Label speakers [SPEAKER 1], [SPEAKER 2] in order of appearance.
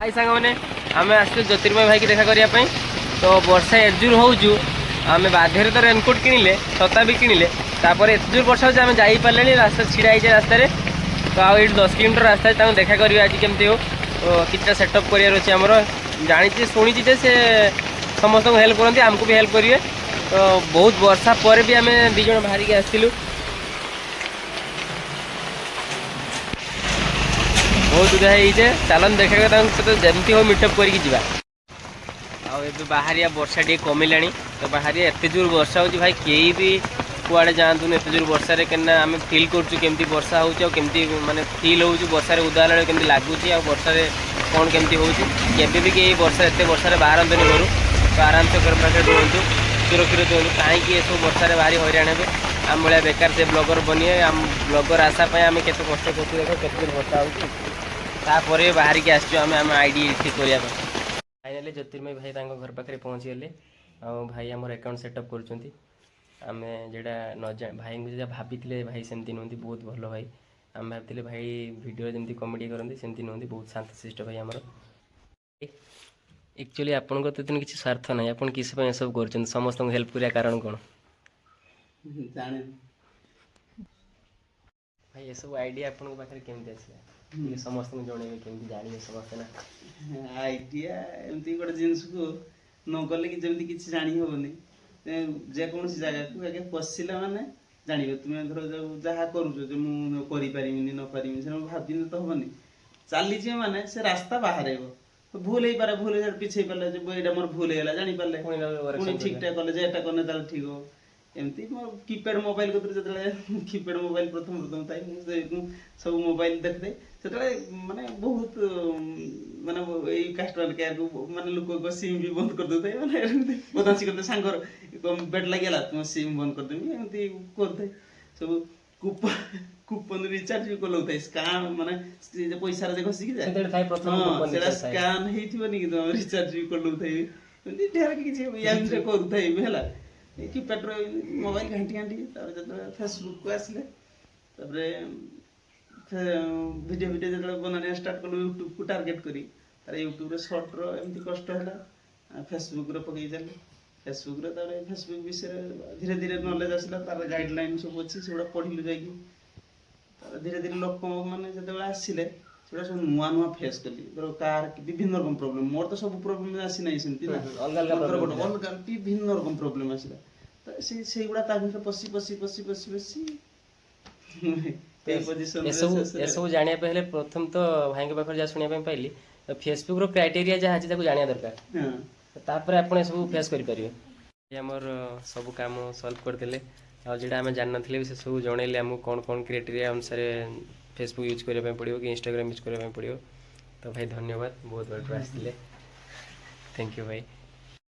[SPEAKER 1] भाई सांग मैंने आम आस ज्योतिर्मय भाई की देखा करने तो वर्षा एजूर होचु आम बाध्य तो रेनकोट किणिले छता भी किणिले एत जोर वर्षा हो जापारे रास्ता छिड़ा है रास्तार तो आठ 10 किलोमीटर रास्ता देखा करेंगे आज केमती हो तो कितना सेटअप करार जानी शुणी से समस्त हेल्प करते आमको भी हेल्प करेंगे तो बहुत वर्षा पर भी आम दीज बाहर के आसलु बहुत उदा है चलन देखा सहित जमती हो मीटअप करके जा बाहरिया वर्षा टे कमिला तो बाहरिया एत जोर वर्षा हो भाई कहीं भी कुआड़े जातुन एत जोर वर्षा कहीं आम फिल करुँ वर्षा होमती माने फिल हो वर्षा उदा केमती लगुच वर्षा कौन केमती होबी कहीं वर्षा एत वर्षा बाहर घर तो आराम से घर पाखे रुहतु सुरक्षित रुहतु कहीं सब वर्षा भारी हैरान हे आम भाया बेकार से ब्लगर बनिए आम ब्लगर आशापाई आम के कष्ट कर देख केत वर्षा होपर बाहर की आम आईडी ठीक करने फाइनाली ज्योतिर्मय भाई घर पाखे पहुँची गले भाई आम अकाउंट सेटअप करें जोड़ा न भाई को जो भाभी भाई सेमती नुहति बहुत भल भाई आम भाई भाई वीडियो जमी कमेडी करते सेमती नुहति बहुत शांतशिष्ट भाई आमर एक्चुअली आपन को तो किसी स्वार्थ ना आप किस सब कर समस्त हेल्प करिया कारण कौन भाई ये सब आइडिया आपन को पाखे केमती आसला समस्त जन केमती जानिए समस्त ना
[SPEAKER 2] आइडिया एमती गोटे जिनस को न कले कि जमी किसी जानी हेनी जेकोसी जगह को आगे पशिला माने जानवे तुम्हें धर जहाँ करुच मुझे न पारि से भावी तो हेनी चली माने से रास्ता बाहर तो भूल हो पारे भूल पिछे पारे यहाँ मोर भूल होगा जापारे पुणी ठीक ठाक कले एटा कले ठीक हो एमती मोर कीपैड मोबाइल को कीपैड मोबाइल प्रथम प्रथम था सब मोबाइल देखते से माने बहुत माने यही कस्टमर केयर को माने लोक को सिम भी बंद कर देते माने बदमाशी करते सांगर बेट लगे तुम सिम बंद करदेवी एमती करते सब कूपन रिचार्ज भी कलौता स्कान माने पैसा रे घसिक जाए स्कान हेइथिबनी कि तुम रिचार्ज भी कलौता एमती ढेर किछि याम से करूथाई होला कि पेट्रोल मोबाइल घंटी घंटी जो फेसबुक को आसले वीडियो वीडियो जो बनाने स्टार्ट कलु यूट्यूब को टार्गेट करी तार यूट्यूब रे शॉर्ट रो एमती कष्ट है फेसबुक रे पकई चले फेसबुक रे तार फेसबुक विषय धीरे धीरे नॉलेज आसला तार गाइडलाइन सब अच्छी से पढ़िलु जाइए तार धीरे धीरे लोक मैंने जो आसिले से सब नुआ नुआ फेस कली धर कार विभिन्न रकम प्रोब्लेम मोर तो सब प्रोब्लेम आसी ना सेमती ना अलग विभिन्न रकम प्रोब्लेम आसला तो से गुड़ा ता भीतर पसी पसी पसी पसी पसी
[SPEAKER 1] सब जानिया पहले प्रथम तो भाई के पाखर जा सुनिया पाइली तो फेसबुक रो क्राइटेरिया जहाँ अच्छी जानिया दरकार तापर आपण सब फेस करि परिबे हमर सब काम सॉल्व करदेले आ जेटा हम जान नथिले से सब जणैले हमहु कोन कोन क्राइटेरिया अनुसार फेसबुक यूज करबा पड़ियो कि इंस्टाग्राम यूज करबा पड़ियो तो भाई धन्यवाद बहुत बड़ आसले थैंक यू भाई।